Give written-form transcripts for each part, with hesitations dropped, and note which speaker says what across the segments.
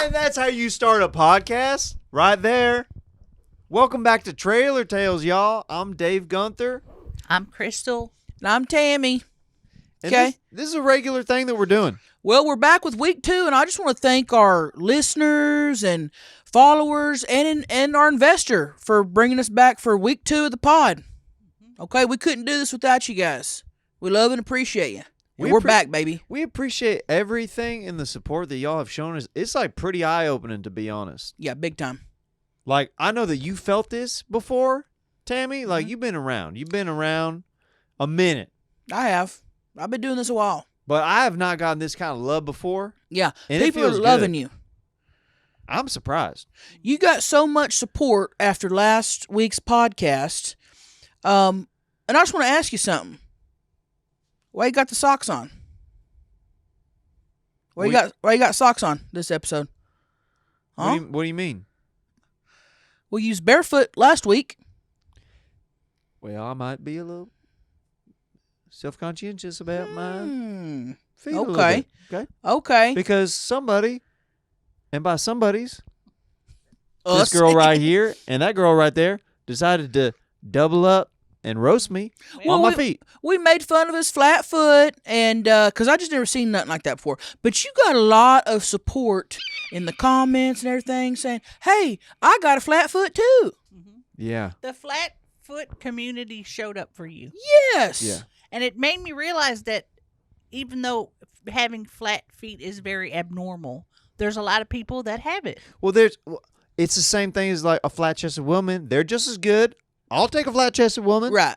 Speaker 1: And that's how you start a podcast, right there. Welcome back to Trailer Tales, y'all. I'm Dave Gunther.
Speaker 2: I'm Crystal.
Speaker 3: And I'm Tammy.
Speaker 1: And
Speaker 3: Okay.
Speaker 1: This is a regular thing that we're doing.
Speaker 3: Well, we're back with week 2, and I just want to thank our listeners and followers and our investor for bringing us back for week 2 of the pod. Okay, we couldn't do this without you guys. We love and appreciate you. And we're back, baby.
Speaker 1: We appreciate everything and the support that y'all have shown us. It's like pretty eye-opening, to be honest.
Speaker 3: Yeah, big time.
Speaker 1: Like, I know that you felt this before, Tammy. Like, you've been around. You've been around a minute.
Speaker 3: I have. I've been doing this a while.
Speaker 1: But I have not gotten this kind of love before.
Speaker 3: Yeah,
Speaker 1: And
Speaker 3: people
Speaker 1: it
Speaker 3: are
Speaker 1: feels
Speaker 3: loving
Speaker 1: good.
Speaker 3: you.
Speaker 1: I'm surprised.
Speaker 3: You got so much support after last week's podcast. And I just want to ask you something. Why you got the socks on? Why you got socks on this episode? Huh?
Speaker 1: What do you mean?
Speaker 3: We used barefoot last week.
Speaker 1: Well, I might be a little self-conscientious about my feet a little
Speaker 3: Okay.
Speaker 1: bit.
Speaker 3: Okay.
Speaker 1: Because somebody, and by somebody's,
Speaker 3: Us.
Speaker 1: this girl right here and that girl right there decided to double up and roast me on my feet.
Speaker 3: We made fun of his flat foot, and because I just never seen nothing like that before. But you got a lot of support in the comments and everything saying, hey, I got a flat foot too.
Speaker 1: Yeah.
Speaker 2: The flat foot community showed up for you.
Speaker 3: Yes.
Speaker 1: Yeah.
Speaker 2: And it made me realize that even though having flat feet is very abnormal, there's a lot of people that have it.
Speaker 1: Well, it's the same thing as like a flat-chested woman. They're just as good. I'll take a flat-chested woman.
Speaker 3: Right.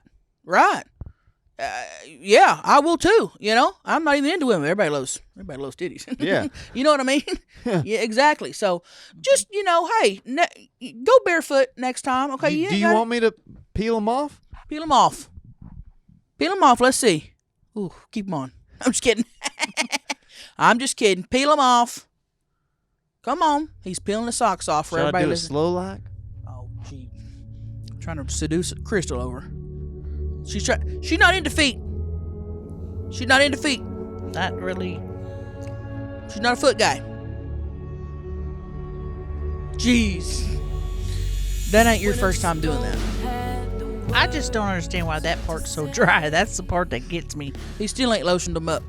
Speaker 3: Yeah, I will too. You know, I'm not even into women. Everybody loves titties.
Speaker 1: Yeah.
Speaker 3: You know what I mean? Yeah, exactly. So just, hey, go barefoot next time. Okay.
Speaker 1: Do you want me to peel them off?
Speaker 3: Peel them off. Let's see. Ooh, keep them on. I'm just kidding. I'm just kidding. Peel them off. Come on. He's peeling the socks off for
Speaker 1: Should
Speaker 3: everybody
Speaker 1: I do
Speaker 3: listening.
Speaker 1: a slow like?
Speaker 3: Oh, gee. I'm trying to seduce Crystal over. She's not into feet. She's not into feet.
Speaker 2: Not really.
Speaker 3: She's not a foot guy. Jeez. That ain't your first time doing that.
Speaker 2: I just don't understand why that part's so dry. That's the part that gets me.
Speaker 3: He still ain't lotioned them up.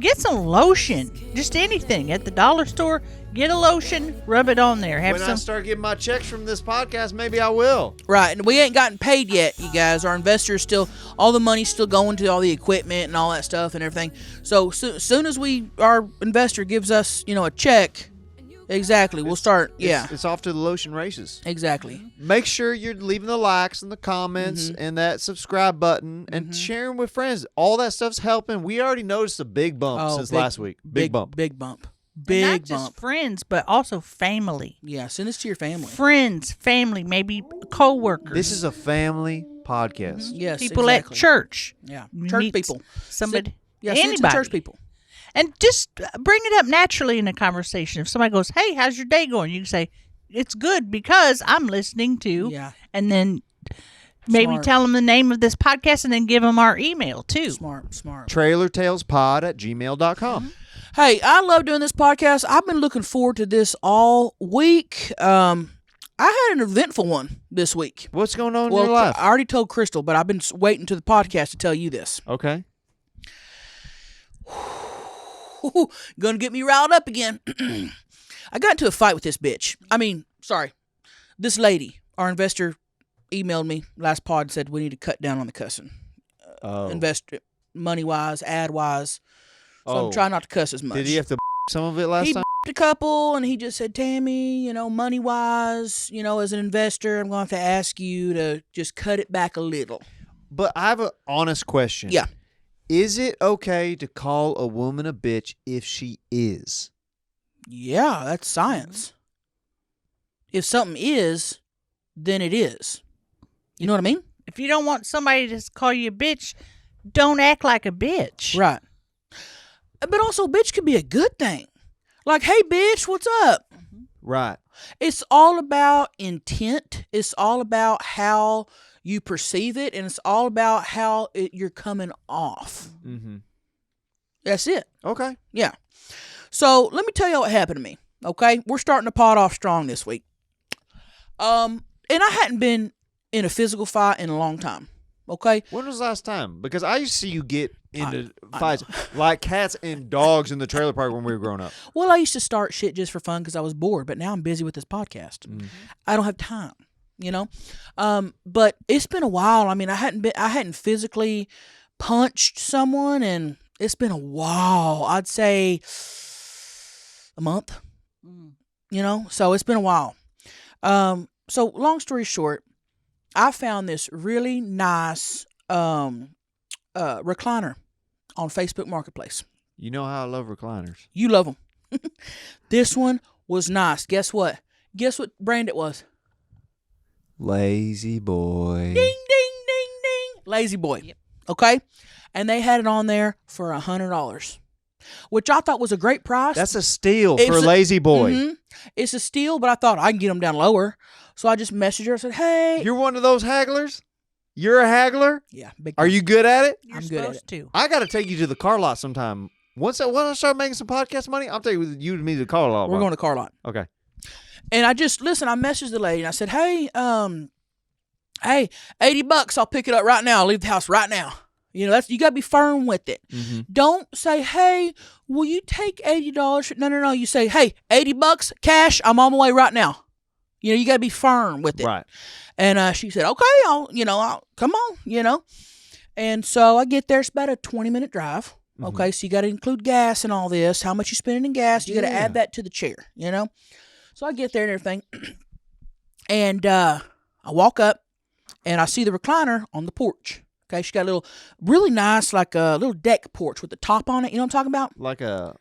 Speaker 2: Get some lotion. Just anything. At the dollar store, get a lotion, rub it on there.
Speaker 1: When I start getting my checks from this podcast, maybe I will.
Speaker 3: Right, and we ain't gotten paid yet, you guys. Our investors still, all the money's still going to all the equipment and all that stuff and everything. So soon as our investor gives us, a check, exactly, we'll start.
Speaker 1: It's off to the lotion races.
Speaker 3: Exactly.
Speaker 1: Make sure you're leaving the likes and the comments and that subscribe button and sharing with friends. All that stuff's helping. We already noticed a big bump since last week. Big bump.
Speaker 3: Big bump.
Speaker 2: not
Speaker 3: Big
Speaker 2: just
Speaker 3: bump.
Speaker 2: friends, but also family.
Speaker 3: Yeah, send this to your family.
Speaker 2: Friends, family, maybe co-workers.
Speaker 1: This is a family podcast.
Speaker 3: Yes,
Speaker 2: people
Speaker 3: exactly.
Speaker 2: at church.
Speaker 3: Yeah,
Speaker 2: You
Speaker 3: church
Speaker 2: meet
Speaker 3: people.
Speaker 2: Somebody,
Speaker 3: Yeah, send it to the
Speaker 2: anybody.
Speaker 3: church people.
Speaker 2: And just bring it up naturally in a conversation. If somebody goes, hey, how's your day going? You can say, it's good because I'm listening to.
Speaker 3: Yeah.
Speaker 2: And then maybe
Speaker 3: Smart.
Speaker 2: tell them the name of this podcast and then give them our email too.
Speaker 3: Smart.
Speaker 1: TrailerTalesPod@gmail.com.
Speaker 3: Hey, I love doing this podcast. I've been looking forward to this all week. I had an eventful one this week.
Speaker 1: What's going on in your life?
Speaker 3: I already told Crystal, but I've been waiting to the podcast to tell you this.
Speaker 1: Okay.
Speaker 3: Gonna get me riled up again. I got into a fight with this bitch. This lady. Our investor emailed me last pod and said we need to cut down on the cussing. Invest money-wise, ad-wise. So I'm trying not to cuss as much.
Speaker 1: Did he have to some of it last time?
Speaker 3: He a couple, and he just said, Tammy, money-wise, as an investor, I'm going to have to ask you to just cut it back a little.
Speaker 1: But I have an honest question.
Speaker 3: Yeah.
Speaker 1: Is it okay to call a woman a bitch if she is?
Speaker 3: Yeah, that's science. If something is, then it is. You know what I mean?
Speaker 2: If you don't want somebody to call you a bitch, don't act like a bitch.
Speaker 3: Right. But also, bitch could be a good thing. Like, hey, bitch, what's up?
Speaker 1: Right.
Speaker 3: It's all about intent. It's all about how you perceive it, and it's all about how you're coming off.
Speaker 1: Mm-hmm.
Speaker 3: That's it.
Speaker 1: Okay.
Speaker 3: Yeah. So let me tell you what happened to me. Okay, we're starting the pod off strong this week. And I hadn't been in a physical fight in a long time. Okay.
Speaker 1: When was the last time? Because I used to see you get into fights like cats and dogs in the trailer park when we were growing up.
Speaker 3: Well, I used to start shit just for fun because I was bored, but now I'm busy with this podcast. Mm-hmm. I don't have time, you know. But it's been a while. I mean, I hadn't physically punched someone, and it's been a while. I'd say a month. You know, so it's been a while. So long story short, I found this really nice recliner on Facebook Marketplace.
Speaker 1: You know how I love recliners.
Speaker 3: You love them. This one was nice. Guess what? Guess what brand it was?
Speaker 1: Lazy Boy.
Speaker 3: Ding, ding, ding, ding. Lazy Boy. Yep. Okay? And they had it on there for $100, which I thought was a great price.
Speaker 1: That's a steal for Lazy Boy.
Speaker 3: Mm-hmm. It's a steal, but I thought I can get them down lower. So I just messaged her. I said, hey.
Speaker 1: You're one of those hagglers? You're a haggler?
Speaker 3: Yeah. Big
Speaker 1: Are you good at it?
Speaker 2: I'm good at it too.
Speaker 1: I got to take you to the car lot sometime. Once I start making some podcast money, I'll take you and me to the car lot.
Speaker 3: We're going to the car lot.
Speaker 1: Okay.
Speaker 3: And I messaged the lady and I said, hey, $80, I'll pick it up right now. I'll leave the house right now. You know, you got to be firm with it. Mm-hmm. Don't say, hey, will you take $80? No. You say, hey, $80 cash. I'm on my way right now. You know, you got to be firm with it.
Speaker 1: Right.
Speaker 3: And she said, okay, I'll come on, you know. And so I get there. It's about a 20-minute drive. Mm-hmm. Okay, so you got to include gas and all this. How much you spending in gas? You got to add that to the chair, you know. So I get there and everything. And I walk up and I see the recliner on the porch. Okay, she got a little, really nice, like a little deck porch with the top on it. You know what I'm talking about?
Speaker 1: Like a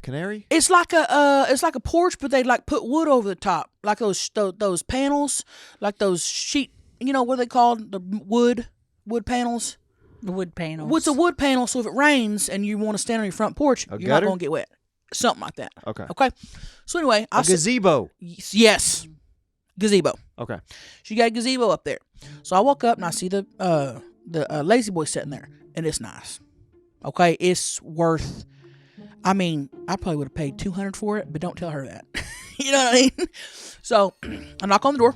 Speaker 1: canary.
Speaker 3: It's like a porch, but they like put wood over the top, like those panels, like those sheet. You know what are they called? The wood panels.
Speaker 2: The wood panels.
Speaker 3: What's a wood panel? So if it rains and you want to stand on your front porch, you're not going to get wet. Something like that.
Speaker 1: Okay.
Speaker 3: So anyway,
Speaker 1: a gazebo.
Speaker 3: Yes, gazebo.
Speaker 1: Okay.
Speaker 3: She got a gazebo up there. So I woke up and I see the Lazy Boy sitting there, and it's nice. Okay, it's worth. I mean, I probably would have paid $200 for it, but don't tell her that. You know what I mean? So I knock on the door,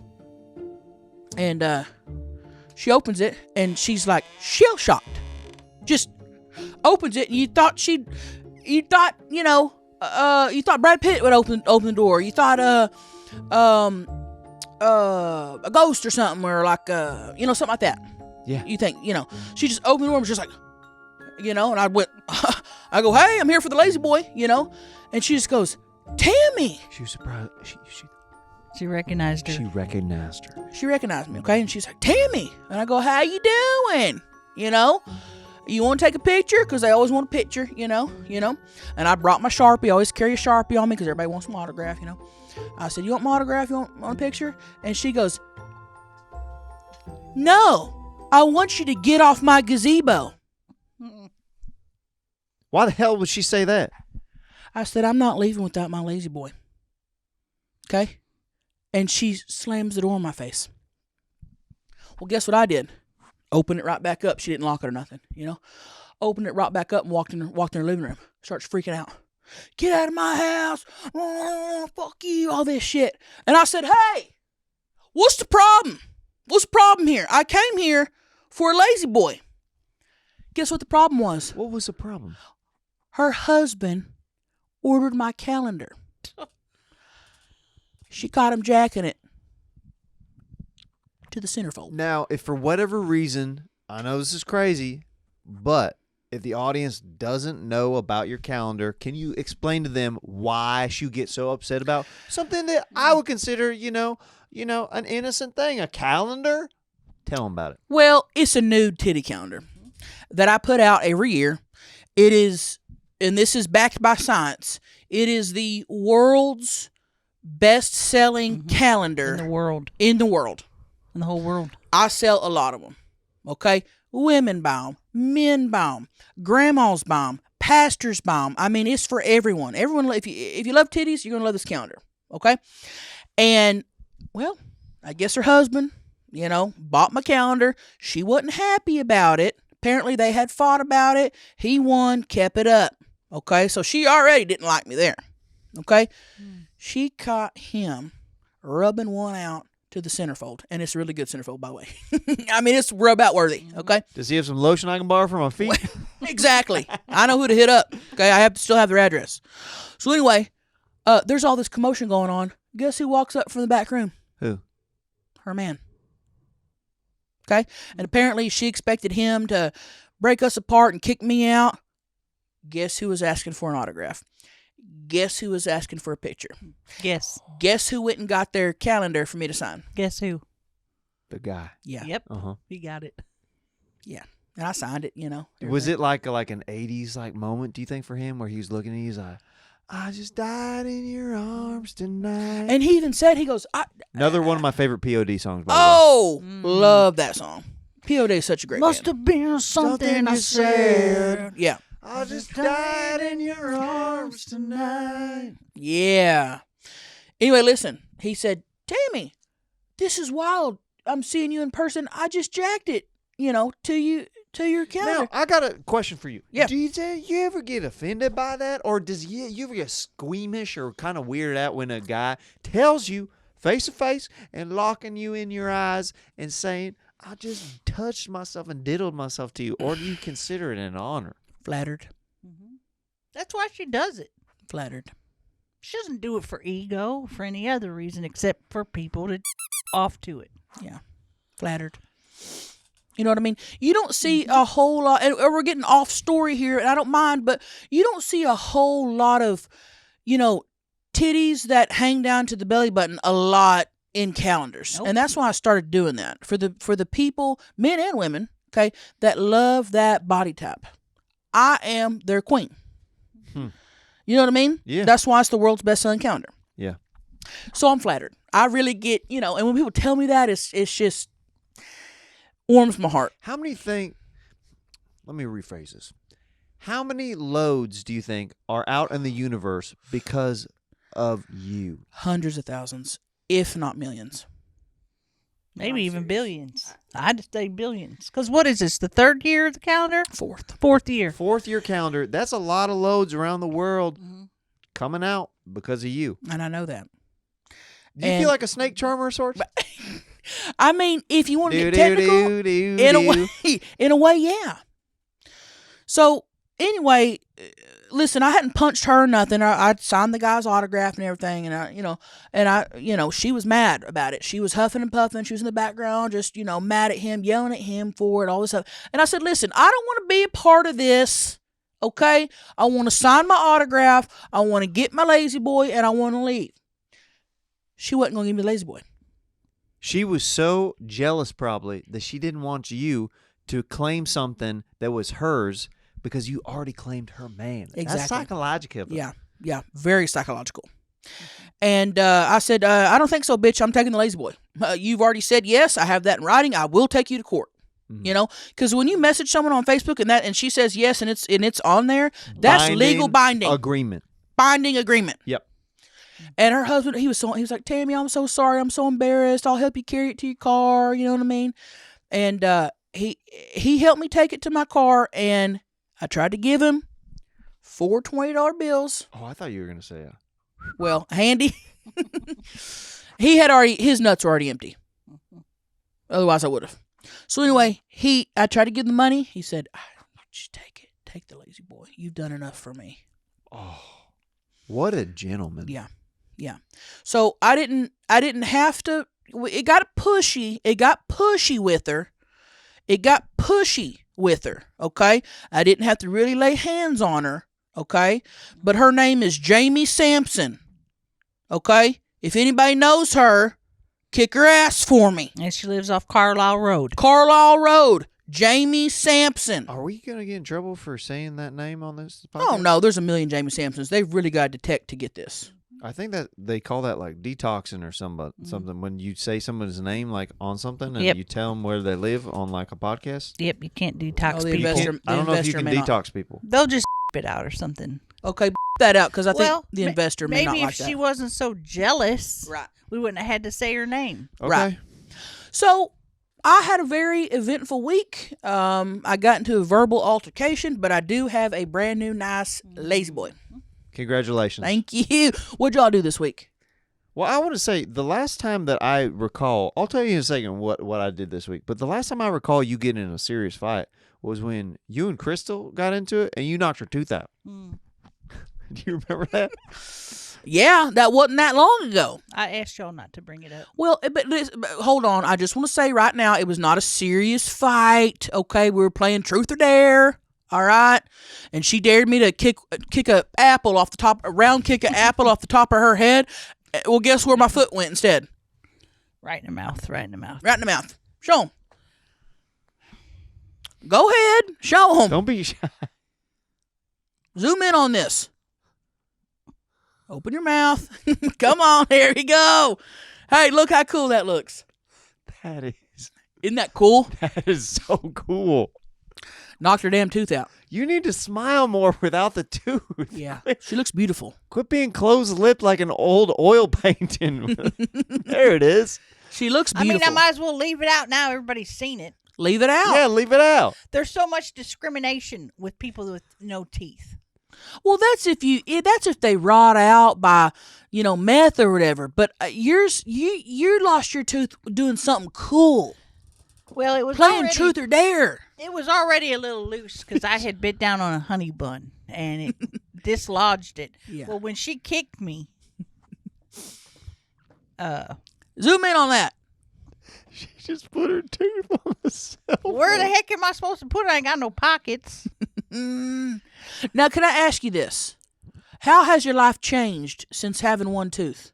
Speaker 3: and she opens it, and she's like shell shocked. Just opens it, and you thought Brad Pitt would open the door. You thought a ghost or something, or like something like that.
Speaker 1: Yeah.
Speaker 3: You think, she just opened the door and was just like, and I went, I go, hey, I'm here for the Lazy Boy, and she just goes, Tammy.
Speaker 1: She was surprised.
Speaker 2: She recognized her.
Speaker 1: She recognized her.
Speaker 3: She recognized me, okay? And she's like, Tammy. And I go, how you doing? You want to take a picture? Because they always want a picture, And I brought my Sharpie. I always carry a Sharpie on me because everybody wants my autograph, I said, you want my autograph? You want a picture? And she goes, no, I want you to get off my gazebo.
Speaker 1: Why the hell would she say that?
Speaker 3: I said, I'm not leaving without my Lazy Boy. Okay? And she slams the door in my face. Well, guess what I did? Open it right back up. She didn't lock it or nothing, Opened it right back up and walked in her living room. Starts freaking out. Get out of my house. Oh, fuck you. All this shit. And I said, hey, what's the problem? What's the problem here? I came here for a Lazy Boy. Guess what the problem was?
Speaker 1: What was the problem?
Speaker 3: Her husband ordered my calendar. She caught him jacking it to the centerfold.
Speaker 1: Now, if for whatever reason, I know this is crazy, but if the audience doesn't know about your calendar, can you explain to them why she gets so upset about something that I would consider, an innocent thing, a calendar? Tell them about it.
Speaker 3: Well, it's a nude titty calendar that I put out every year. It is, and this is backed by science, it is the world's best-selling calendar
Speaker 2: in the world.
Speaker 3: In the whole world. I sell a lot of them. Okay? Women buy them. Men buy them. Grandmas buy them. Pastors buy them. I mean, it's for everyone. Everyone, if you love titties, you're going to love this calendar. Okay? And, well, I guess her husband, bought my calendar. She wasn't happy about it. Apparently, they had fought about it. He won, kept it up. Okay, so she already didn't like me there. Okay, she caught him rubbing one out to the centerfold, and it's a really good centerfold, by the way. I mean, it's rub out worthy. Okay,
Speaker 1: Does he have some lotion I can borrow for my feet?
Speaker 3: exactly. I know who to hit up. Okay, I still have their address. So anyway, there's all this commotion going on. Guess who walks up from the back room?
Speaker 1: Who?
Speaker 3: Her man. Okay, and apparently she expected him to break us apart and kick me out. Guess who was asking for an autograph? Guess who was asking for a picture?
Speaker 2: Guess.
Speaker 3: Guess who went and got their calendar for me to sign?
Speaker 2: Guess who?
Speaker 1: The guy.
Speaker 3: Yeah.
Speaker 2: Yep.
Speaker 1: Uh-huh.
Speaker 2: He got it.
Speaker 3: Yeah. And I signed it, you know.
Speaker 1: Was it like an 80s like moment, do you think, for him, where he was looking at you, he's like, I just died in your arms tonight.
Speaker 3: And he even said, he goes,
Speaker 1: Another one of my favorite POD songs, by the way.
Speaker 3: oh, love that song. P.O.D. is such a great
Speaker 2: Must
Speaker 3: band.
Speaker 2: have been something I
Speaker 1: you
Speaker 2: said.
Speaker 3: Yeah.
Speaker 1: I just died in your arms tonight.
Speaker 3: Yeah. Anyway, listen. He said, Tammy, this is wild. I'm seeing you in person. I just jacked it, to your calendar.
Speaker 1: Now, I got a question for you.
Speaker 3: Yeah.
Speaker 1: Do you ever get offended by that? Or does you ever get squeamish or kind of weirded out when a guy tells you face to face and locking you in your eyes and saying, I just touched myself and diddled myself to you? Or do you consider it an honor?
Speaker 3: Flattered.
Speaker 2: That's why she does it.
Speaker 3: Flattered.
Speaker 2: She doesn't do it for ego, for any other reason except for people to off to it.
Speaker 3: Yeah. Flattered. You know what I mean? You don't see a whole lot, and we're getting off story here, and I don't mind, but you don't see a whole lot of, titties that hang down to the belly button a lot in calendars.
Speaker 2: Nope.
Speaker 3: And that's why I started doing that. For the people, men and women, okay, that love that body type. I am their queen. You know what I mean?
Speaker 1: Yeah.
Speaker 3: That's why it's the world's best-selling calendar.
Speaker 1: Yeah.
Speaker 3: So I'm flattered. I really get, and when people tell me that, it's just warms my heart.
Speaker 1: How many think, let me rephrase this. How many loads do you think are out in the universe because of you?
Speaker 3: Hundreds of thousands, if not millions.
Speaker 2: Maybe even billions. I'd say billions. Because what is this, the third year of the calendar? Fourth year.
Speaker 1: Fourth year calendar. That's a lot of loads around the world coming out because of you.
Speaker 3: And I know that.
Speaker 1: Do you feel like a snake charmer of sorts?
Speaker 3: I mean, if you want to get technical, in a way, yeah. So anyway, listen, I hadn't punched her or nothing. I'd signed the guy's autograph and everything, and she was mad about it. She was huffing and puffing. She was in the background, just mad at him, yelling at him for it, all this stuff. And I said, listen, I don't want to be a part of this. Okay, I want to sign my autograph. I want to get my lazy boy, and I want to leave. She wasn't going to give me the lazy boy.
Speaker 1: She was so jealous, probably, that she didn't want you to claim something that was hers because you already claimed her man.
Speaker 3: Exactly.
Speaker 1: That's psychological.
Speaker 3: Yeah, very psychological. And I said, I don't think so, bitch. I'm taking the lazy boy. You've already said yes. I have that in writing. I will take you to court. Because when you message someone on Facebook and she says yes and it's on there, that's legal binding
Speaker 1: agreement.
Speaker 3: Binding agreement.
Speaker 1: Yep.
Speaker 3: And her husband, he was like, Tammy, I'm so sorry. I'm so embarrassed. I'll help you carry it to your car. You know what I mean? And he helped me take it to my car, and I tried to give him 4 $20 bills.
Speaker 1: Oh, I thought you were going to say
Speaker 3: Well, handy. His nuts were already empty. Otherwise, I would have. So anyway, I tried to give him the money. He said, just take it. Take the lazy boy. You've done enough for me.
Speaker 1: Oh, what a gentleman.
Speaker 3: Yeah. So I didn't have to. It got pushy. It got pushy with her. Okay. I didn't have to really lay hands on her. Okay. But her name is Jamie Sampson. Okay. If anybody knows her, kick her ass for me.
Speaker 2: And she lives off Carlisle Road.
Speaker 3: Jamie Sampson.
Speaker 1: Are we going to get in trouble for saying that name on this podcast?
Speaker 3: Oh, no. There's a million Jamie Sampsons. They've really got to detect to get this.
Speaker 1: I think that they call that like detoxing or something. When you say someone's name like on something and you tell them where they live on like a podcast.
Speaker 2: Yep, you can't detox
Speaker 3: the
Speaker 2: people.
Speaker 3: investor-
Speaker 1: I don't know if you can
Speaker 3: may not.
Speaker 1: detox people.
Speaker 2: They'll just it out or something.
Speaker 3: Okay, that out because I think the investor may not
Speaker 2: maybe
Speaker 3: like
Speaker 2: if
Speaker 3: that.
Speaker 2: she wasn't so jealous,
Speaker 3: Right.
Speaker 2: we wouldn't have had to say her name.
Speaker 1: Okay.
Speaker 3: Right. So I had a very eventful week. I got into a verbal altercation, but I do have a brand new nice lazy boy.
Speaker 1: Congratulations.
Speaker 3: Thank you. What'd y'all do this week?
Speaker 1: Well, I want to say the last time that I recall, I'll tell you in a second what I did this week, but the last time I recall you getting in a serious fight was when you and Crystal got into it and you knocked her tooth out. Do you remember that?
Speaker 3: Yeah, that wasn't that long ago.
Speaker 2: I asked y'all not to bring it up.
Speaker 3: Well, but hold on. I just want to say right now, it was not a serious fight. Okay, we were playing truth or dare. All right, and she dared me to kick a apple off the top, a round kick an apple off the top of her head. Well, guess where my foot went instead?
Speaker 2: Right in the mouth. Right in the mouth.
Speaker 3: Right in the mouth. Show 'em. Go ahead. Show 'em.
Speaker 1: Don't be shy.
Speaker 3: Zoom in on this. Open your mouth. Come on, here we go. Hey, look how cool that looks. Isn't that cool?
Speaker 1: That is so cool.
Speaker 3: Knocked her damn tooth out.
Speaker 1: You need to smile more without the tooth.
Speaker 3: Yeah, she looks beautiful.
Speaker 1: Quit being closed-lipped like an old oil painting. There it is.
Speaker 3: She looks beautiful.
Speaker 2: I might as well leave it out now. Everybody's seen it.
Speaker 3: Leave it out.
Speaker 1: Yeah, leave it out.
Speaker 2: There's so much discrimination with people with no teeth.
Speaker 3: Well, that's if they rot out by, meth or whatever. But you lost your tooth doing something cool.
Speaker 2: Well, it was
Speaker 3: playing truth or dare.
Speaker 2: It was already a little loose because I had bit down on a honey bun and it dislodged it.
Speaker 3: Yeah.
Speaker 2: Well, when she kicked me,
Speaker 3: zoom in on that.
Speaker 1: She just put her tooth on the cell phone.
Speaker 2: Where the heck am I supposed to put it? I ain't got no pockets.
Speaker 3: Now, can I ask you this? How has your life changed since having one tooth?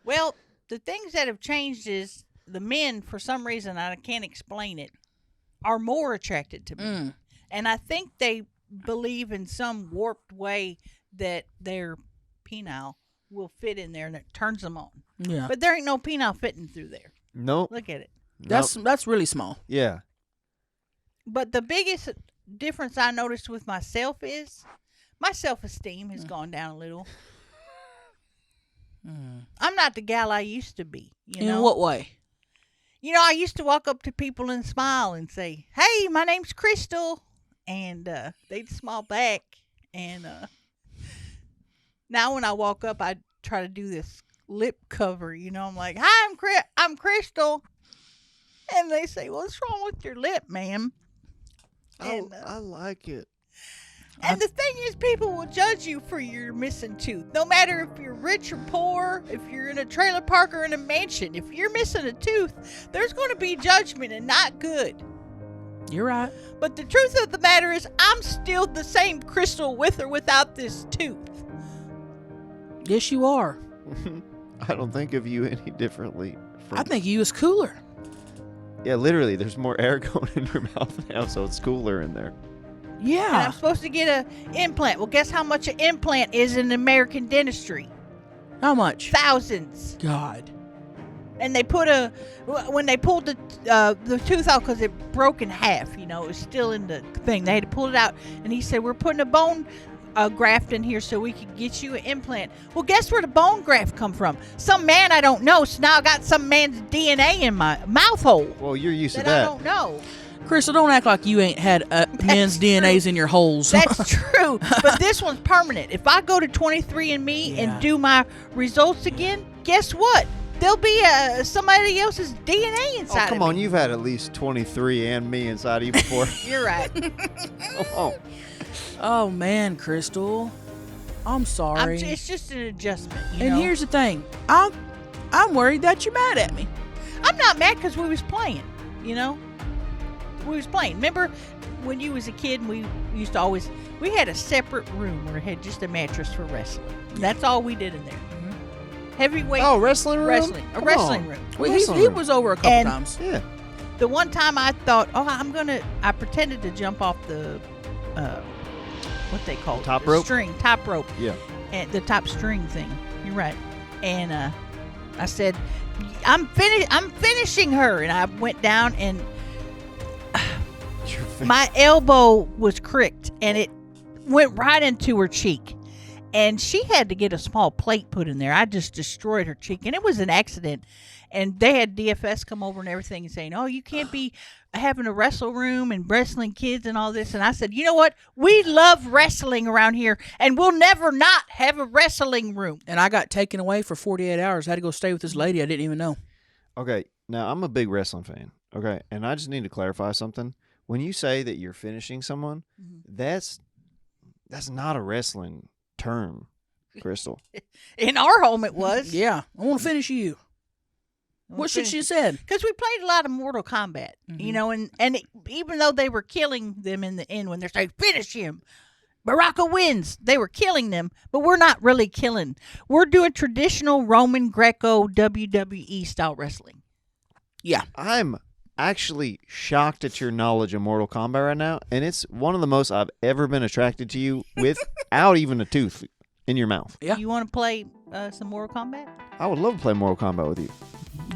Speaker 2: Well, the things that have changed is the men, for some reason, I can't explain it, are more attracted to me. And I think they believe in some warped way that their penile will fit in there and it turns them on.
Speaker 3: Yeah.
Speaker 2: But there ain't no penile fitting through there.
Speaker 1: Nope.
Speaker 2: Look at it.
Speaker 3: That's really small.
Speaker 1: Yeah.
Speaker 2: But the biggest difference I noticed with myself is my self-esteem has gone down a little. I'm not the gal I used to be.
Speaker 3: In what way?
Speaker 2: I used to walk up to people and smile and say, "Hey, my name's Crystal," and they'd smile back. And now when I walk up, I try to do this lip cover. I'm like, "Hi, I'm Crystal," and they say, "Well, what's wrong with your lip, ma'am?" And,
Speaker 1: I like it.
Speaker 2: And the thing is, people will judge you for your missing tooth. No matter if you're rich or poor, if you're in a trailer park or in a mansion, if you're missing a tooth, there's going to be judgment and not good.
Speaker 3: You're right.
Speaker 2: But the truth of the matter is, I'm still the same Crystal with or without this tooth.
Speaker 3: Yes, you are.
Speaker 1: I don't think of you any differently.
Speaker 3: I think you is cooler.
Speaker 1: Yeah, literally, there's more air going in your mouth now, so it's cooler in there.
Speaker 2: And
Speaker 3: Yeah.
Speaker 2: I'm supposed to get an implant. Well, guess how much an implant is in American dentistry?
Speaker 3: How much?
Speaker 2: Thousands.
Speaker 3: God.
Speaker 2: And they when they pulled the tooth out because it broke in half, it was still in the thing. They had to pull it out. And he said, "We're putting a bone graft in here so we can get you an implant." Well, guess where the bone graft come from? Some man I don't know. So now I got some man's DNA in my mouth hole
Speaker 1: Well, you're used to
Speaker 2: that I
Speaker 1: that.
Speaker 2: don't know.
Speaker 3: Crystal, don't act like you ain't had men's DNAs in your holes.
Speaker 2: That's true. But this one's permanent. If I go to 23andMe and do my results again, guess what? There'll be somebody else's DNA inside
Speaker 1: Oh, come
Speaker 2: of
Speaker 1: on.
Speaker 2: me.
Speaker 1: You've had at least 23 and me inside of you before.
Speaker 2: You're right.
Speaker 1: Come on.
Speaker 3: Oh, man, Crystal. I'm sorry.
Speaker 2: It's just an adjustment.
Speaker 3: And here's the thing. I'm worried that you're mad at me.
Speaker 2: I'm not mad because we was playing, We was playing. Remember when you was a kid and we used to always, we had a separate room where it had just a mattress for wrestling. That's all we did in there. Heavyweight
Speaker 1: Oh, wrestling room?
Speaker 2: wrestling. A
Speaker 1: Come
Speaker 2: wrestling
Speaker 1: on.
Speaker 2: room.
Speaker 3: Well,
Speaker 1: Wrestling
Speaker 3: he
Speaker 1: room.
Speaker 3: was over a couple
Speaker 2: And-
Speaker 3: times.
Speaker 1: Yeah.
Speaker 2: The one time I thought, I pretended to jump off the, what they call it?
Speaker 1: Top
Speaker 2: The
Speaker 1: rope?
Speaker 2: String, top rope.
Speaker 1: Yeah.
Speaker 2: And the top string thing. You're right. And I said, I'm finishing her. And I went down and my elbow was cricked and it went right into her cheek. and she had to get a small plate put in there. I just destroyed her chicken. It was an accident. And they had DFS come over and everything and saying, oh, you can't be having a wrestle room and wrestling kids and all this. And I said, you know what? We love wrestling around here, and we'll never not have a wrestling room.
Speaker 3: And I got taken away for 48 hours. I had to go stay with this lady I didn't even know.
Speaker 1: Okay, now I'm a big wrestling fan. Okay, and I just need to clarify something. When you say that you're finishing someone, that's not a wrestling term, Crystal.
Speaker 2: In our home, it was.
Speaker 3: Yeah, I want to finish you. What should she have said?
Speaker 2: Because we played a lot of Mortal Kombat, you know, and even though they were killing them in the end when they're saying, finish him, Baraka wins, they were killing them, but we're not really killing. We're doing traditional Roman Greco WWE style wrestling.
Speaker 3: Yeah.
Speaker 1: I'm actually shocked at your knowledge of Mortal Kombat right now, and it's one of the most I've ever been attracted to you without even a tooth in your mouth.
Speaker 3: Yeah.
Speaker 2: You want to play some Mortal Kombat?
Speaker 1: I would love to play Mortal Kombat with you.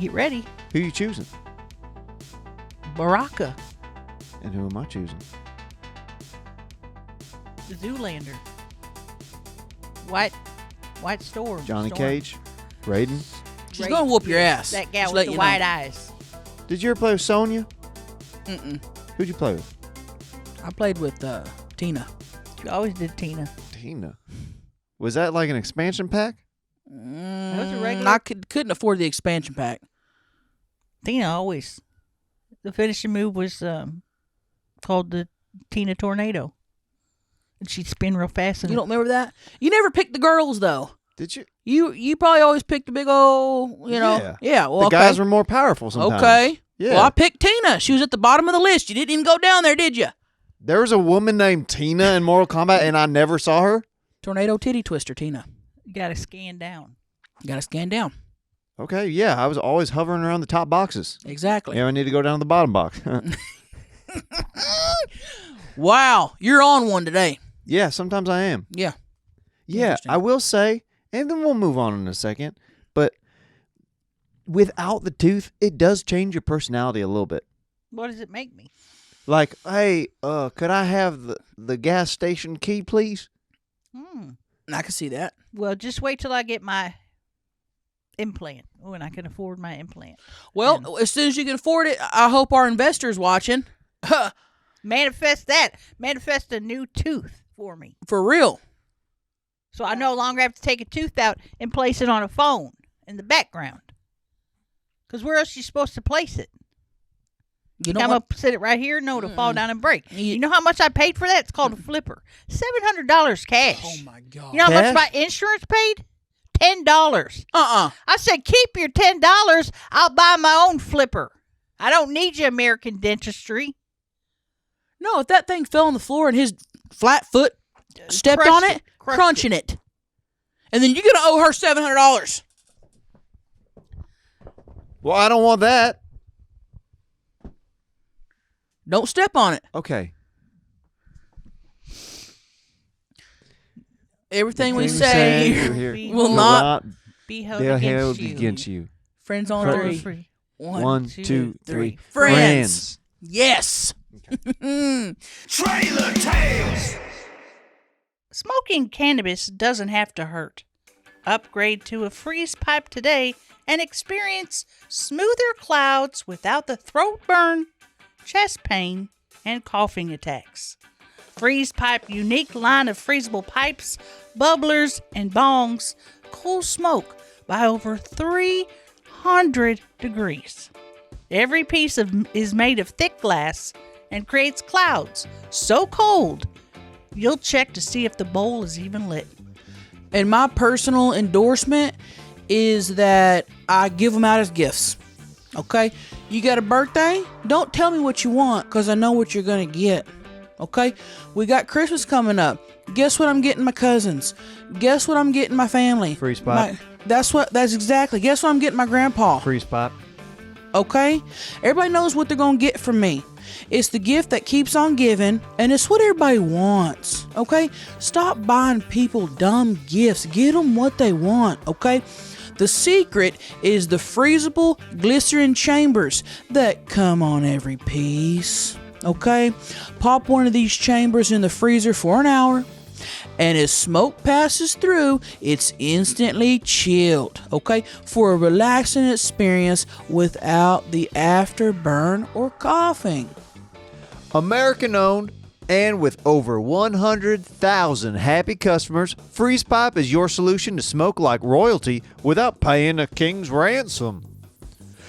Speaker 2: Get ready.
Speaker 1: Who are you choosing?
Speaker 2: Baraka,
Speaker 1: And who am I choosing?
Speaker 2: the Zoolander, White Storm,
Speaker 1: Johnny
Speaker 2: Storm.
Speaker 1: Cage? Raiden?
Speaker 3: She's going to whoop your ass.
Speaker 2: That gal
Speaker 3: Just
Speaker 2: with
Speaker 3: let
Speaker 2: the
Speaker 3: you
Speaker 2: white
Speaker 3: know.
Speaker 2: eyes.
Speaker 1: Did you ever play with Sonya?
Speaker 3: Mm-mm.
Speaker 1: Who'd you play with?
Speaker 3: I played with Tina.
Speaker 2: You always did Tina.
Speaker 1: Tina. Was that like an expansion pack?
Speaker 2: was a regular-
Speaker 3: I couldn't afford the expansion pack.
Speaker 2: Tina always. The finishing move was called the Tina Tornado. And she'd spin real fast. And
Speaker 3: You don't remember that? You never picked the girls, though.
Speaker 1: Did you?
Speaker 3: You probably always picked the big old, you know. Yeah, well,
Speaker 1: The
Speaker 3: okay.
Speaker 1: guys were more powerful sometimes.
Speaker 3: Okay.
Speaker 1: Yeah.
Speaker 3: Well, I picked Tina. She was at the bottom of the list. You didn't even go down there, did you?
Speaker 1: There was a woman named Tina in Mortal Kombat, and I never saw her.
Speaker 3: Tornado Titty Twister, Tina.
Speaker 2: You got to scan down.
Speaker 3: You got to scan down.
Speaker 1: Okay, yeah, I was always hovering around the top boxes.
Speaker 3: Exactly.
Speaker 1: Yeah, I need to go down to the bottom box.
Speaker 3: Wow, you're on one today.
Speaker 1: Yeah, sometimes I am.
Speaker 3: Yeah.
Speaker 1: Yeah,
Speaker 3: Interesting.
Speaker 1: I will say, and then we'll move on in a second, but without the tooth, it does change your personality a little bit.
Speaker 2: What does it make me?
Speaker 1: Like, hey, could I have the gas station key, please?
Speaker 3: I can see that.
Speaker 2: Well, just wait till I get my implant. When I can afford my implant.
Speaker 3: Well, as soon as you can afford it, I hope our investors watching.
Speaker 2: Manifest that. Manifest a new tooth for me.
Speaker 3: For real.
Speaker 2: So I no longer have to take a tooth out and place it on a phone in the background. Because where else are you supposed to place it?
Speaker 3: You know
Speaker 2: I'm
Speaker 3: what?
Speaker 2: going to sit it right here? No, it'll fall down and break.
Speaker 3: You-
Speaker 2: You know how much I paid for that? It's called a flipper. $700 cash.
Speaker 3: Oh, my God.
Speaker 2: You know how much
Speaker 1: Cash?
Speaker 2: my insurance paid? $10.
Speaker 3: Uh-uh.
Speaker 2: I said, keep your $10. I'll buy my own flipper. I don't need your American dentistry.
Speaker 3: No, if that thing fell on the floor and his flat foot stepped
Speaker 2: Crushed
Speaker 3: on
Speaker 2: it.
Speaker 3: it,
Speaker 2: Crushed
Speaker 3: crunching it. And then you're going to owe her $700.
Speaker 1: Well, I don't want that.
Speaker 3: Don't step on it.
Speaker 1: Okay.
Speaker 3: Everything we
Speaker 1: Things
Speaker 3: say
Speaker 1: here
Speaker 3: will not
Speaker 2: be held
Speaker 1: they'll
Speaker 2: against
Speaker 1: held
Speaker 2: you.
Speaker 1: against you.
Speaker 3: friends on
Speaker 1: Friends.
Speaker 3: three.
Speaker 1: One, two, three.
Speaker 3: Friends. Yes.
Speaker 4: Trailer Tales.
Speaker 2: Smoking cannabis doesn't have to hurt. Upgrade to a freeze pipe today and experience smoother clouds without the throat burn, chest pain, and coughing attacks. Freeze Pipe unique line of freezable pipes, bubblers, and bongs cool smoke by over 300 degrees. Every piece is made of thick glass and creates clouds so cold you'll check to see if the bowl is even lit.
Speaker 3: And my personal endorsement is that I give them out as gifts. Okay? You got a birthday? Don't tell me what you want because I know what you're going to get. Okay? We got Christmas coming up. Guess what I'm getting my cousins? Guess what I'm getting my family?
Speaker 1: Freeze pipe.
Speaker 3: That's exactly. Guess what I'm getting my grandpa?
Speaker 1: Freeze pipe.
Speaker 3: Okay? Everybody knows what they're going to get from me. It's the gift that keeps on giving, and it's what everybody wants. Okay? Stop buying people dumb gifts. Get them what they want. Okay? The secret is the freezable glycerin chambers that come on every piece. Okay? Pop one of these chambers in the freezer for an hour. And as smoke passes through, it's instantly chilled, okay? For a relaxing experience without the afterburn or coughing.
Speaker 1: American owned and with over 100,000 happy customers, Freeze Pipe is your solution to smoke like royalty without paying a king's ransom.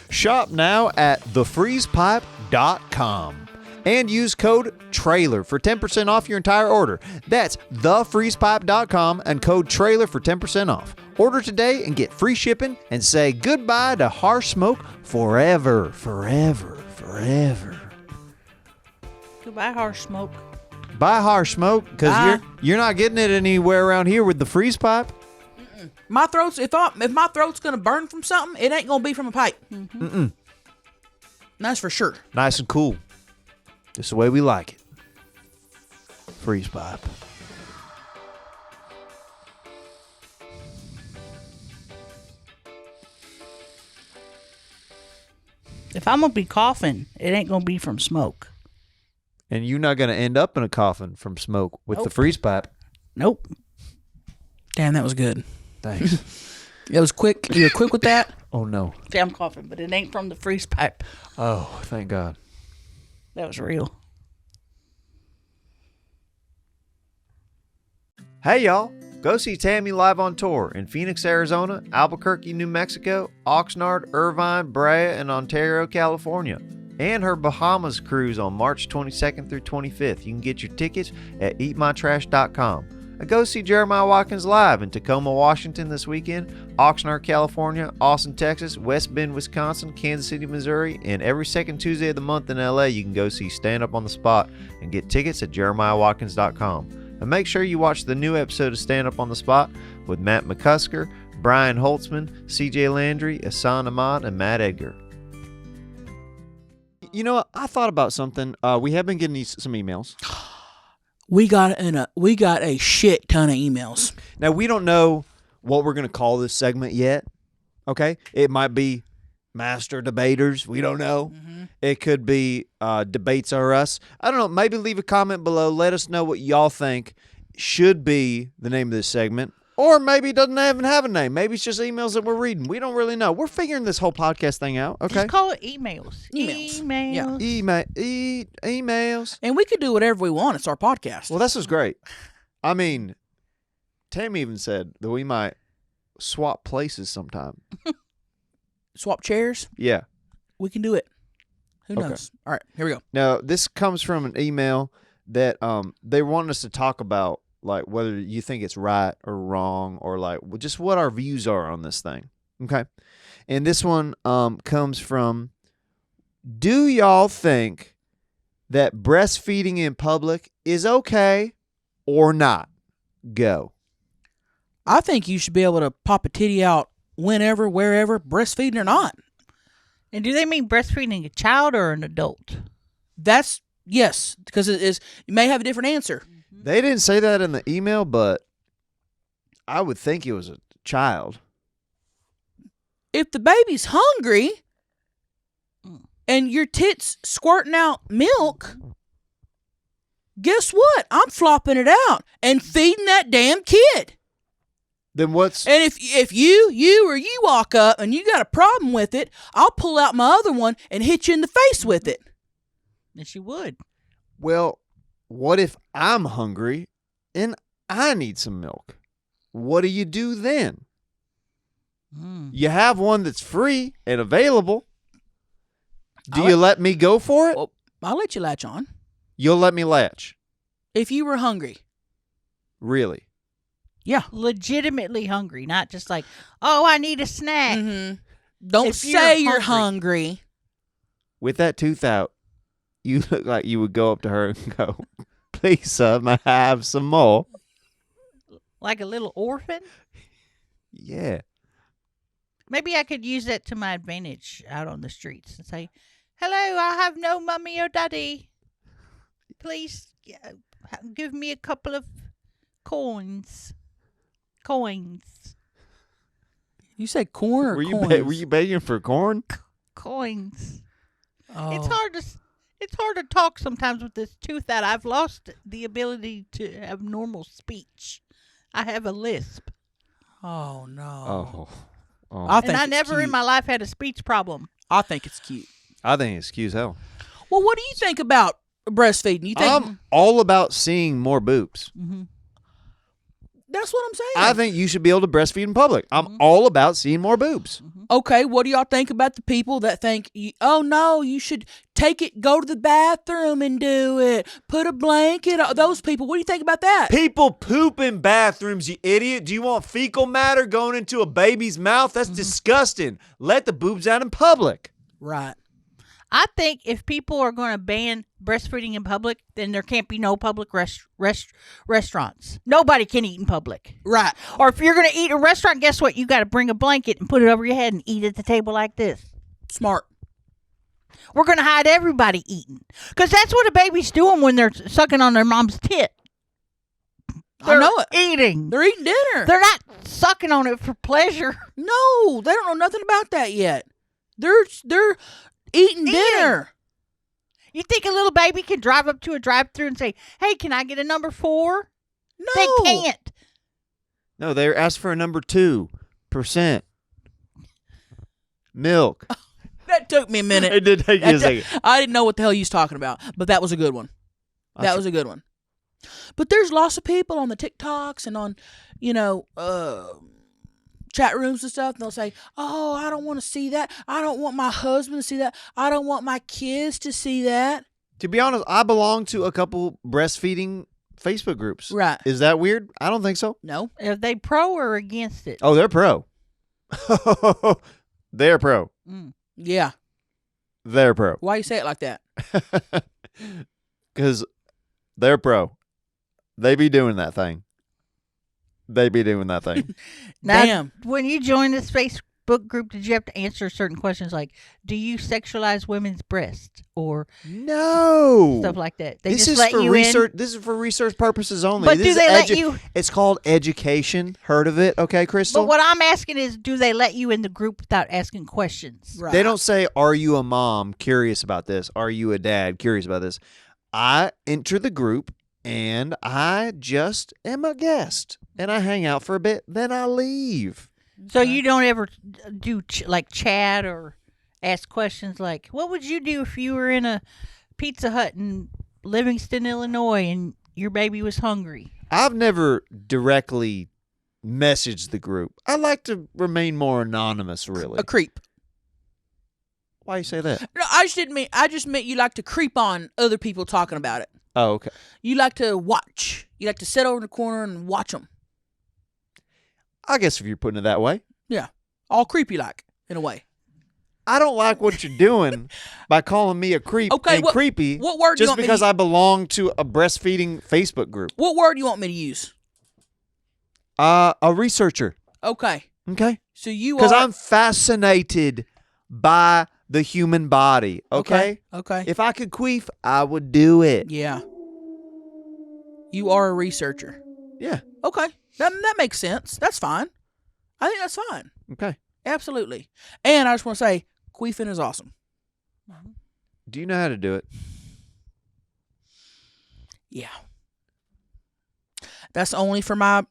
Speaker 1: Shop now at thefreezepipe.com and use code TRAILER for 10% off your entire order. That's thefreezepipe.com and code TRAILER for 10% off. Order today and get free shipping and say goodbye to harsh smoke forever, forever, forever.
Speaker 2: Goodbye, harsh smoke.
Speaker 1: Buy harsh smoke because you're not getting it anywhere around here with the Freeze Pipe.
Speaker 3: My throat's if my throat's gonna burn from something, it ain't gonna be from a pipe. That's for sure.
Speaker 1: Nice and cool. Just the way we like it. Freeze Pipe.
Speaker 2: If I'm gonna be coughing, it ain't gonna be from smoke.
Speaker 1: And you're not going to end up in a coffin from smoke with the Freeze Pipe.
Speaker 2: Nope.
Speaker 3: Damn, that was good.
Speaker 1: Thanks.
Speaker 3: It was quick. You were quick with that.
Speaker 1: Oh, no.
Speaker 2: See, I'm coughing, but it ain't from the freeze pipe.
Speaker 1: Oh, thank God.
Speaker 2: That was real.
Speaker 1: Hey, y'all. Go see Tammy live on tour in Phoenix, Arizona, Albuquerque, New Mexico, Oxnard, Irvine, Brea, and Ontario, California. And her Bahamas cruise on March 22nd through 25th. You can get your tickets at eatmytrash.com. And go see Jeremiah Watkins live in Tacoma, Washington this weekend, Oxnard, California, Austin, Texas, West Bend, Wisconsin, Kansas City, Missouri, and every second Tuesday of the month in LA, you can go see Stand Up on the Spot and get tickets at jeremiahwatkins.com. And make sure you watch the new episode of Stand Up on the Spot with Matt McCusker, Brian Holtzman, CJ Landry, Hassan Ahmad, and Matt Edgar. You know, I thought about something. We have been getting some emails.
Speaker 3: We got a shit ton of emails.
Speaker 1: Now, we don't know what we're going to call this segment yet, okay? It might be Master Debaters. We don't know. Mm-hmm. It could be Debates Are Us. I don't know. Maybe leave a comment below. Let us know what y'all think should be the name of this segment. Or maybe it doesn't even have a name. Maybe it's just emails that we're reading. We don't really know. We're figuring this whole podcast thing out, okay?
Speaker 2: Just call it emails.
Speaker 3: Emails.
Speaker 2: Yeah.
Speaker 1: Emails.
Speaker 3: And we could do whatever we want. It's our podcast.
Speaker 1: Well, this was great. I mean, Tammy even said that we might swap places sometime.
Speaker 3: Swap chairs?
Speaker 1: Yeah.
Speaker 3: We can do it. Who knows? All right, here we go.
Speaker 1: Now, this comes from an email that they want us to talk about, like whether you think it's right or wrong, or like just what our views are on this thing. Okay. And this one comes from, do y'all think that breastfeeding in public is okay or not? Go.
Speaker 3: I think you should be able to pop a titty out whenever, wherever, breastfeeding or not.
Speaker 2: And do they mean breastfeeding a child or an adult?
Speaker 3: That's, yes, because it is. You may have a different answer.
Speaker 1: They didn't say that in the email, but I would think it was a child.
Speaker 3: If the baby's hungry and your tit's squirting out milk, guess what? I'm flopping it out and feeding that damn kid.
Speaker 1: Then what's...
Speaker 3: And if you walk up and you got a problem with it, I'll pull out my other one and hit you in the face with it.
Speaker 2: Yes, you would.
Speaker 1: Well, what if I'm hungry and I need some milk? What do you do then? You have one that's free and available. Do you let me go for it?
Speaker 3: Well, I'll let you latch on.
Speaker 1: You'll let me latch?
Speaker 3: If you were hungry.
Speaker 1: Really?
Speaker 3: Yeah.
Speaker 2: Legitimately hungry, not just like, oh, I need a snack.
Speaker 3: Mm-hmm. Don't
Speaker 2: If
Speaker 3: say
Speaker 2: you're
Speaker 3: you're hungry.
Speaker 1: With that tooth out, you look like you would go up to her and go, please, sir, may I have some more?
Speaker 2: Like a little orphan?
Speaker 1: Yeah.
Speaker 2: Maybe I could use that to my advantage out on the streets and say, hello, I have no mummy or daddy. Please give me a couple of coins.
Speaker 3: You said corn or
Speaker 1: Were
Speaker 3: coins?
Speaker 1: you begging for corn?
Speaker 2: Coins.
Speaker 3: Oh.
Speaker 2: It's hard to... It's hard to talk sometimes with this tooth out. I've lost the ability to have normal speech. I have a lisp.
Speaker 3: Oh no.
Speaker 1: Oh.
Speaker 3: I think
Speaker 2: And I
Speaker 3: it's
Speaker 2: never
Speaker 3: cute.
Speaker 2: in my life had a speech problem.
Speaker 3: I think it's cute.
Speaker 1: I think it's cute as hell.
Speaker 3: Well, what do you think about breastfeeding? You think
Speaker 1: I'm all about seeing more boobs.
Speaker 2: Mm-hmm.
Speaker 3: that's what I'm saying?
Speaker 1: I think you should be able to breastfeed in public. I'm all about seeing more boobs.
Speaker 3: Okay, what do y'all think about the people that think, oh no, you should take it, go to the bathroom and do it, put a blanket on those people? What do you think about that?
Speaker 1: People poop in bathrooms, you idiot. Do you want fecal matter going into a baby's mouth? That's disgusting. Let the boobs out in public.
Speaker 3: Right.
Speaker 2: I think if people are going to ban breastfeeding in public, then there can't be no public restaurants. Nobody can eat in public.
Speaker 3: Right.
Speaker 2: Or if you're going to eat in a restaurant, guess what? You got to bring a blanket and put it over your head and eat at the table like this.
Speaker 3: Smart.
Speaker 2: We're going to hide everybody eating. Because that's what a baby's doing when they're sucking on their mom's tit.
Speaker 3: I know it.
Speaker 2: Eating.
Speaker 3: They're eating dinner.
Speaker 2: They're not sucking on it for pleasure.
Speaker 3: No, they don't know nothing about that yet. They're eating dinner.
Speaker 2: You think a little baby can drive up to a drive-thru and say, "Hey, can I get a number 4?"
Speaker 3: No.
Speaker 2: They can't.
Speaker 1: No, they asked for a number 2% milk.
Speaker 3: That took me a minute.
Speaker 1: It did take you a second.
Speaker 3: I didn't know what the hell you was talking about, but that was a good one. That was a good one. But there's lots of people on the TikToks and on, chat rooms and stuff, and they'll say, oh, I don't want to see that. I don't want my husband to see that. I don't want my kids to see that.
Speaker 1: To be honest, I belong to a couple breastfeeding Facebook groups.
Speaker 3: Right.
Speaker 1: Is that weird? I don't think so.
Speaker 3: No.
Speaker 2: Are they pro or against it?
Speaker 1: Oh, they're pro. They're pro.
Speaker 3: Yeah.
Speaker 1: They're pro.
Speaker 3: Why you say it like that?
Speaker 1: Because they're pro. They be doing that thing.
Speaker 2: Now,
Speaker 3: Damn.
Speaker 2: when you joined this Facebook group, did you have to answer certain questions like, do you sexualize women's breasts or
Speaker 1: No.
Speaker 2: stuff like that? They
Speaker 1: This
Speaker 2: just
Speaker 1: is
Speaker 2: let
Speaker 1: for
Speaker 2: you
Speaker 1: research. This is for research purposes only.
Speaker 2: But
Speaker 1: This
Speaker 2: do
Speaker 1: is
Speaker 2: they let you?
Speaker 1: It's called education. Heard of it? Okay, Crystal.
Speaker 2: But what I'm asking is, do they let you in the group without asking questions?
Speaker 3: Right.
Speaker 1: They don't say, "Are you a mom curious about this? Are you a dad curious about this?" I enter the group and I just am a guest and I hang out for a bit, then I leave.
Speaker 2: So you don't ever do like chat or ask questions like, what would you do if you were in a Pizza Hut in Livingston, Illinois, and your baby was hungry?
Speaker 1: I've never directly messaged the group. I like to remain more anonymous, really.
Speaker 3: A creep.
Speaker 1: Why you say that?
Speaker 3: No, I just meant you like to creep on other people talking about it.
Speaker 1: Oh, okay.
Speaker 3: You like to watch. You like to sit over in the corner and watch them.
Speaker 1: I guess if you're putting it that way.
Speaker 3: Yeah. All creepy like, in a way.
Speaker 1: I don't like what you're doing by calling me a creep and creepy
Speaker 3: what word do you
Speaker 1: just
Speaker 3: want me
Speaker 1: because
Speaker 3: to
Speaker 1: I belong to a breastfeeding Facebook group.
Speaker 3: What word do you want me to use?
Speaker 1: A researcher.
Speaker 3: Okay.
Speaker 1: Okay?
Speaker 3: So you are...
Speaker 1: Because I'm fascinated by the human body. Okay?
Speaker 3: Okay.
Speaker 1: If I could queef, I would do it.
Speaker 3: Yeah. You are a researcher.
Speaker 1: Yeah.
Speaker 3: Okay. That makes sense. That's fine. I think that's fine.
Speaker 1: Okay.
Speaker 3: Absolutely. And I just want to say, queefing is awesome.
Speaker 1: Do you know how to do it?
Speaker 3: Yeah. That's only for my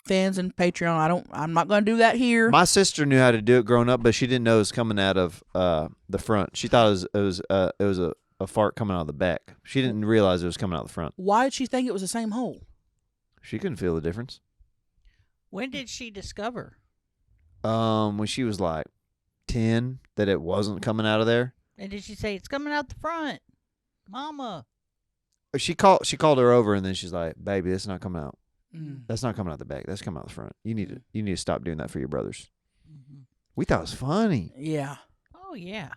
Speaker 3: fans and Patreon. I'm not going to do that here.
Speaker 1: My sister knew how to do it growing up, but she didn't know it was coming out of the front. She thought it was a fart coming out of the back. She didn't realize it was coming out the front.
Speaker 3: Why did she think it was the same hole?
Speaker 1: She couldn't feel the difference.
Speaker 2: When did she discover?
Speaker 1: When she was like 10, that it wasn't coming out of there.
Speaker 2: And did she say, it's coming out the front? Mama.
Speaker 1: She called her over, and then she's like, "Baby, that's not coming out.
Speaker 3: Mm.
Speaker 1: That's not coming out the back. That's coming out the front. You need to stop doing that for your brothers."
Speaker 2: Mm-hmm.
Speaker 1: We thought it was funny.
Speaker 3: Yeah.
Speaker 2: Oh, yeah.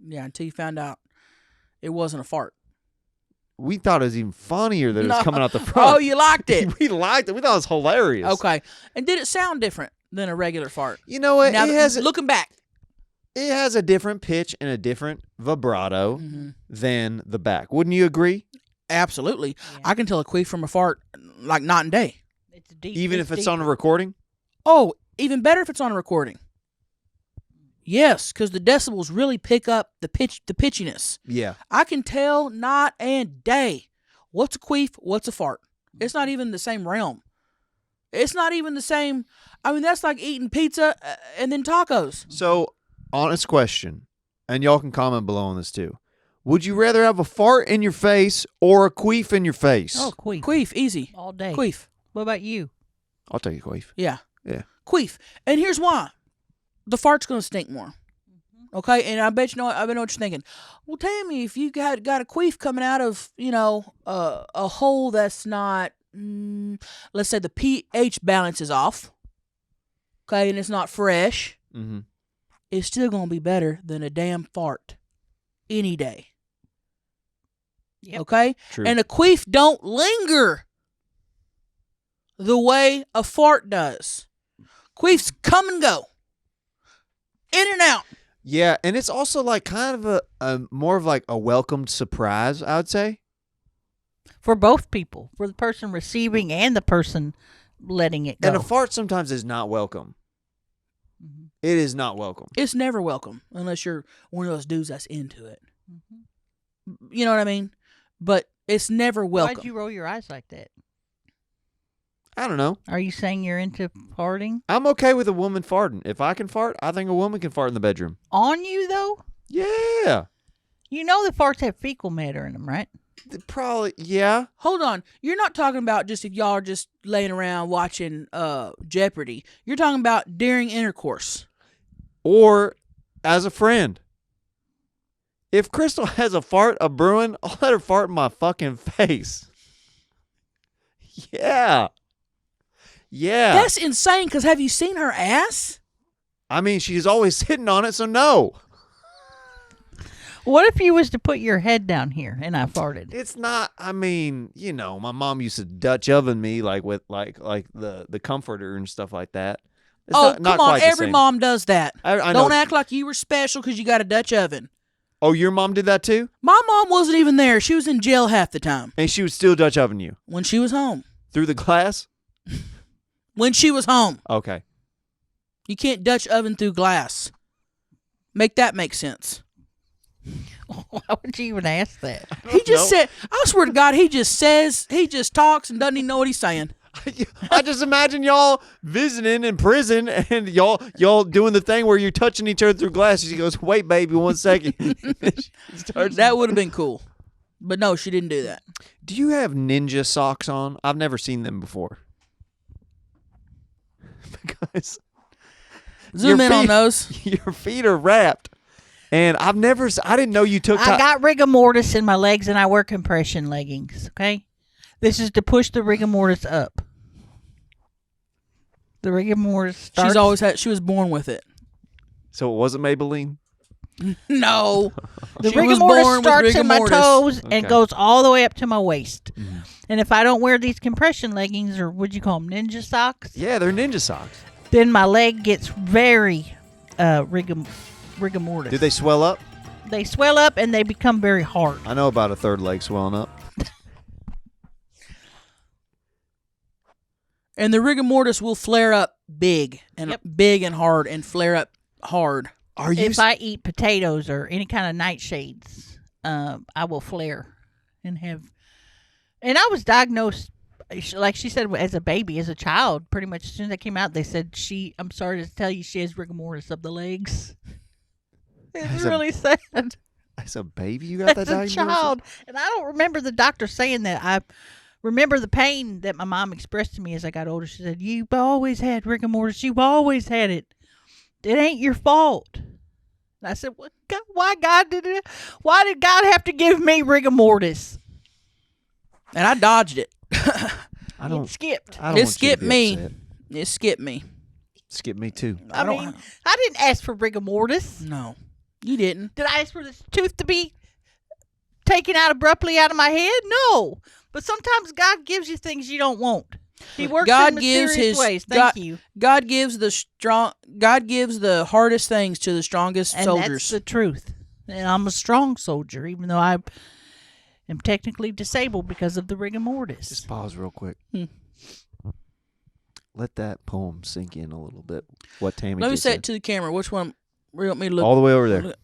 Speaker 3: Yeah, until you found out it wasn't a fart.
Speaker 1: We thought it was even funnier that it was
Speaker 3: No.
Speaker 1: coming out the front.
Speaker 3: Oh, you liked it.
Speaker 1: We liked it. We thought it was hilarious.
Speaker 3: Okay. And did it sound different than a regular fart?
Speaker 1: You know what?
Speaker 3: Now,
Speaker 1: It
Speaker 3: looking back.
Speaker 1: has a different pitch and a different vibrato
Speaker 3: Mm-hmm.
Speaker 1: than the back. Wouldn't you agree?
Speaker 3: Absolutely.
Speaker 2: Yeah.
Speaker 3: I can tell a queef from a fart like night and day.
Speaker 2: It's deep.
Speaker 1: Even if it's
Speaker 2: deeper.
Speaker 1: on a recording?
Speaker 3: Oh, even better if it's on a recording. Yes, because the decibels really pick up the pitchiness.
Speaker 1: Yeah.
Speaker 3: I can tell night and day what's a queef, what's a fart. It's not even the same realm. It's not even the same. I mean, that's like eating pizza and then tacos.
Speaker 1: So, honest question, and y'all can comment below on this too. Would you rather have a fart in your face or a queef in your face?
Speaker 2: Oh, queef.
Speaker 3: Queef, easy.
Speaker 2: All day.
Speaker 3: Queef.
Speaker 2: What about you?
Speaker 1: I'll take a queef.
Speaker 3: Yeah.
Speaker 1: Yeah.
Speaker 3: Queef. And here's why. The fart's going to stink more. Okay? And I bet you know what you're thinking. Well, Tammy, if you got a queef coming out of, a hole that's not, let's say the pH balance is off, okay, and it's not fresh,
Speaker 1: Mm-hmm.
Speaker 3: it's still going to be better than a damn fart any day.
Speaker 2: Yep.
Speaker 3: Okay?
Speaker 1: True.
Speaker 3: And a queef don't linger the way a fart does. Queefs come and go. In and out.
Speaker 1: Yeah, and it's also like kind of a more of like a welcomed surprise, I would say.
Speaker 2: For both people. For the person receiving and the person letting it go.
Speaker 1: And a fart sometimes is not welcome.
Speaker 2: Mhm.
Speaker 1: It is not welcome.
Speaker 3: It's never welcome unless you're one of those dudes that's into it.
Speaker 2: Mhm.
Speaker 3: You know what I mean? But it's never welcome.
Speaker 2: Why'd you roll your eyes like that?
Speaker 1: I don't know.
Speaker 2: Are you saying you're into farting?
Speaker 1: I'm okay with a woman farting. If I can fart, I think a woman can fart in the bedroom.
Speaker 2: On you, though?
Speaker 1: Yeah.
Speaker 2: You know that farts have fecal matter in them, right?
Speaker 1: Probably, yeah.
Speaker 3: Hold on. You're not talking about just if y'all are just laying around watching Jeopardy. You're talking about during intercourse.
Speaker 1: Or as a friend. If Crystal has a fart a brewing, I'll let her fart in my fucking face. Yeah. Yeah.
Speaker 3: That's insane, because have you seen her ass?
Speaker 1: I mean, she's always sitting on it, so no.
Speaker 2: What if you was to put your head down here and I farted?
Speaker 1: It's not, I mean, my mom used to Dutch oven me like with like the comforter and stuff like that. It's
Speaker 3: Come
Speaker 1: not
Speaker 3: on.
Speaker 1: quite the
Speaker 3: Every
Speaker 1: same.
Speaker 3: mom does that.
Speaker 1: I know.
Speaker 3: Don't act like you were special because you got a Dutch oven.
Speaker 1: Oh, your mom did that too?
Speaker 3: My mom wasn't even there. She was in jail half the time.
Speaker 1: And she would still Dutch oven you?
Speaker 3: When she was home.
Speaker 1: Through the glass?
Speaker 3: When she was home.
Speaker 1: Okay.
Speaker 3: You can't Dutch oven through glass. Make that make sense.
Speaker 2: Why would you even ask that?
Speaker 3: He just said, I swear to God, he just talks and doesn't even know what he's saying.
Speaker 1: I just imagine y'all visiting in prison and y'all doing the thing where you're touching each other through glass. She goes, "Wait, baby, 1 second."
Speaker 3: That would have been cool. But no, she didn't do that.
Speaker 1: Do you have ninja socks on? I've never seen them before. Because
Speaker 3: Zoom in on
Speaker 1: feet-
Speaker 3: those.
Speaker 1: Your feet are wrapped. And I didn't know you took
Speaker 2: I got rigor mortis in my legs and I wear compression leggings, okay? This is to push the rigor mortis up. The rigor mortis starts.
Speaker 3: She was born with it.
Speaker 1: So it wasn't Maybelline?
Speaker 3: No.
Speaker 2: The
Speaker 3: She
Speaker 2: rigor
Speaker 3: was
Speaker 2: mortis
Speaker 3: born with
Speaker 2: starts
Speaker 3: rigor
Speaker 2: in my
Speaker 3: mortis.
Speaker 2: toes
Speaker 1: Okay.
Speaker 2: and goes all the way up to my waist. Mm-hmm. And if I don't wear these compression leggings, or would you call them ninja socks,
Speaker 1: Yeah, they're ninja socks.
Speaker 2: then my leg gets very rigor mortis.
Speaker 1: Did they swell up?
Speaker 2: They swell up and they become very hard.
Speaker 1: I know about a third leg swelling up.
Speaker 3: And the rigor mortis will flare up big and
Speaker 2: Yep.
Speaker 3: big and hard and flare up hard.
Speaker 1: Are you?
Speaker 2: If I eat potatoes or any kind of nightshades, I will flare and have. And I was diagnosed, like she said, as a baby, as a child. Pretty much as soon as I came out, they said I'm sorry to tell you, she has rigor mortis of the legs. It's
Speaker 1: As a-
Speaker 2: really sad.
Speaker 1: As a baby, you got that
Speaker 2: As a
Speaker 1: diagnosis?
Speaker 2: child, and I don't remember the doctor saying that. I remember the pain that my mom expressed to me as I got older. She said, "You've always had rigor mortis. You've always had it. It ain't your fault." And I said, "What? God, why God did it? Why did God have to give me rigor mortis?"
Speaker 3: And I dodged it.
Speaker 1: I don't.
Speaker 2: It skipped.
Speaker 1: I don't
Speaker 3: It
Speaker 1: want you to
Speaker 3: skipped
Speaker 1: be
Speaker 3: me.
Speaker 1: upset.
Speaker 3: It skipped me.
Speaker 1: Skip me too.
Speaker 2: I mean, I didn't ask for rigor mortis.
Speaker 3: No, you didn't.
Speaker 2: Did I ask for this tooth to be taken out abruptly out of my head? No. But sometimes God gives you things you don't want. He works
Speaker 3: God
Speaker 2: in
Speaker 3: gives
Speaker 2: mysterious
Speaker 3: his
Speaker 2: ways. Thank you.
Speaker 3: God gives the hardest things to the strongest
Speaker 2: And
Speaker 3: soldiers.
Speaker 2: that's the truth. And I'm a strong soldier, even though I am technically disabled because of the rigor mortis.
Speaker 1: Just pause real quick.
Speaker 3: Hmm.
Speaker 1: Let that poem sink in a little bit. What Tammy
Speaker 3: Let me
Speaker 1: just
Speaker 3: say
Speaker 1: said.
Speaker 3: it to the camera. Which one We want me to look
Speaker 1: All the way over there.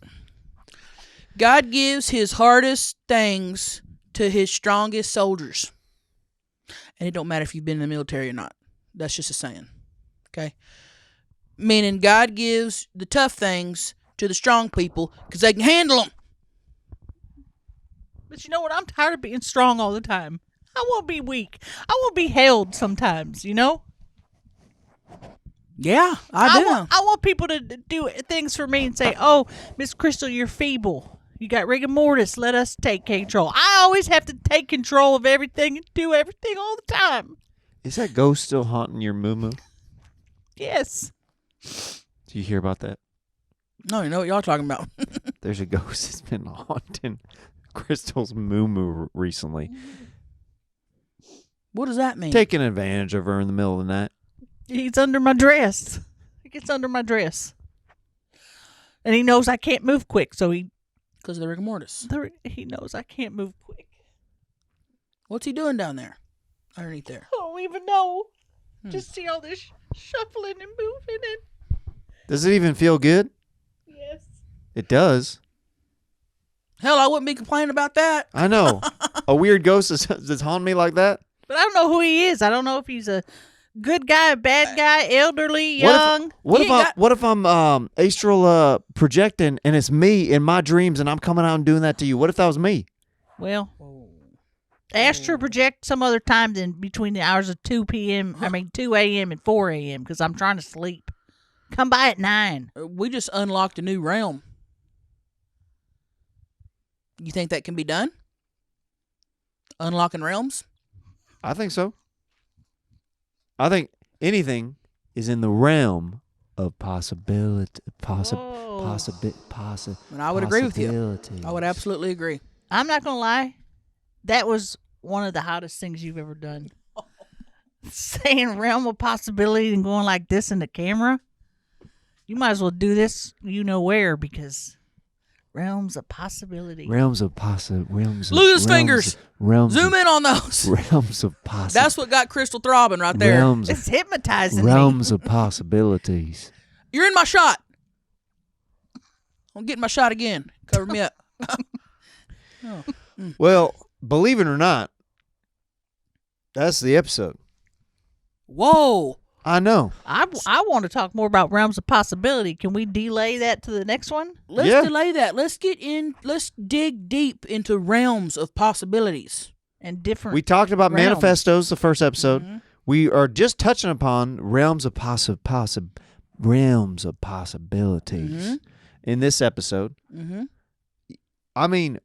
Speaker 3: God gives his hardest things to his strongest soldiers. And it don't matter if you've been in the military or not. That's just a saying. Okay? Meaning God gives the tough things to the strong people because they can handle them.
Speaker 2: But you know what? I'm tired of being strong all the time. I want to be weak. I want to be held sometimes, you know?
Speaker 3: Yeah, I do.
Speaker 2: I want people to do things for me and say, oh, Miss Crystal, you're feeble. You got rigor mortis. Let us take control. I always have to take control of everything and do everything all the time.
Speaker 1: Is that ghost still haunting your moo-moo?
Speaker 2: Yes.
Speaker 1: Do you hear about that?
Speaker 3: No, you know what y'all talking about.
Speaker 1: There's a ghost that's been haunting Crystal's moo-moo recently.
Speaker 3: What does that mean?
Speaker 1: Taking advantage of her in the middle of the night.
Speaker 2: He's under my dress. He gets under my dress. And he knows I can't move quick, so
Speaker 3: Because of the rigor mortis.
Speaker 2: he knows I can't move quick.
Speaker 3: What's he doing down there? Underneath there.
Speaker 2: I don't even know. Just see all this shuffling and moving and...
Speaker 1: Does it even feel good?
Speaker 2: Yes.
Speaker 1: It does.
Speaker 3: Hell, I wouldn't be complaining about that.
Speaker 1: I know. A weird ghost that's haunting me like that.
Speaker 2: But I don't know who he is. I don't know if he's a good guy, a bad guy, elderly, young.
Speaker 1: What if I'm astral projecting and it's me in my dreams and I'm coming out and doing that to you? What if that was me?
Speaker 2: Well, astral project some other time than between the hours of 2 a.m. and 4 a.m. because I'm trying to sleep. Come by at 9.
Speaker 3: We just unlocked a new realm. You think that can be done? Unlocking realms?
Speaker 1: I think so. I think anything is in the realm of possibility.
Speaker 3: And I would agree with you. I would absolutely agree.
Speaker 2: I'm not going to lie. That was one of the hottest things you've ever done. Saying realm of possibility and going like this in the camera. You might as well do this you know where because realms of possibility.
Speaker 1: Realms of possibility.
Speaker 3: Look at his fingers. Zoom in on those.
Speaker 1: Realms of possibility.
Speaker 3: That's what got Crystal throbbing right there.
Speaker 2: It's hypnotizing
Speaker 1: realms
Speaker 2: me.
Speaker 1: of possibilities.
Speaker 3: You're in my shot. I'm getting my shot again. Cover me up.
Speaker 1: Well, believe it or not, that's the episode.
Speaker 3: Whoa.
Speaker 1: I know.
Speaker 2: I want to talk more about realms of possibility. Can we delay that to the next one?
Speaker 3: Let's delay that. Let's dig deep into realms of possibilities.
Speaker 2: And different
Speaker 1: We talked about
Speaker 2: realms.
Speaker 1: manifestos the first episode. Mm-hmm. We are just touching upon realms of possibilities in this episode.
Speaker 3: Mm-hmm.
Speaker 1: I mean,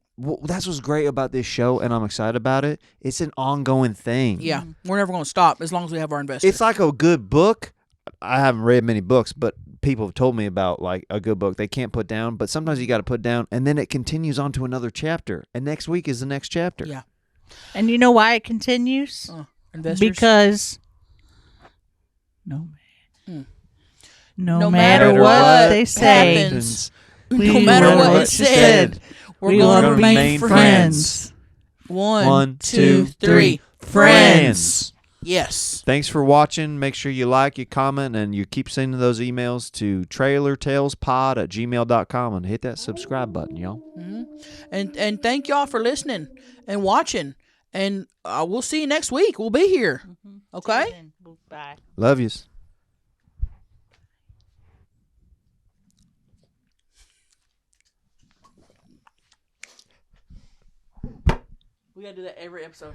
Speaker 1: that's what's great about this show, and I'm excited about it. It's an ongoing thing.
Speaker 3: Yeah, we're never going to stop as long as we have our investors.
Speaker 1: It's like a good book. I haven't read many books, but people have told me about like a good book they can't put down, but sometimes you got to put down, and then it continues on to another chapter, and next week is the next chapter.
Speaker 3: Yeah.
Speaker 2: And you know why it continues?
Speaker 3: Investors?
Speaker 2: Because no
Speaker 3: No
Speaker 2: matter
Speaker 3: matter
Speaker 2: what
Speaker 3: what
Speaker 2: they say,
Speaker 3: happens,
Speaker 2: we
Speaker 3: no matter
Speaker 2: will
Speaker 3: what it said, we're going to remain friends. One, two, three. Friends. Yes.
Speaker 1: Thanks for watching. Make sure you like, you comment, and you keep sending those emails to trailertalespod@gmail.com and hit that subscribe button, y'all.
Speaker 3: Mm-hmm. And thank y'all for listening and watching. And we'll see you next week. We'll be here. Mm-hmm. Okay?
Speaker 2: Bye.
Speaker 1: Love yous.
Speaker 3: We got to do that every episode.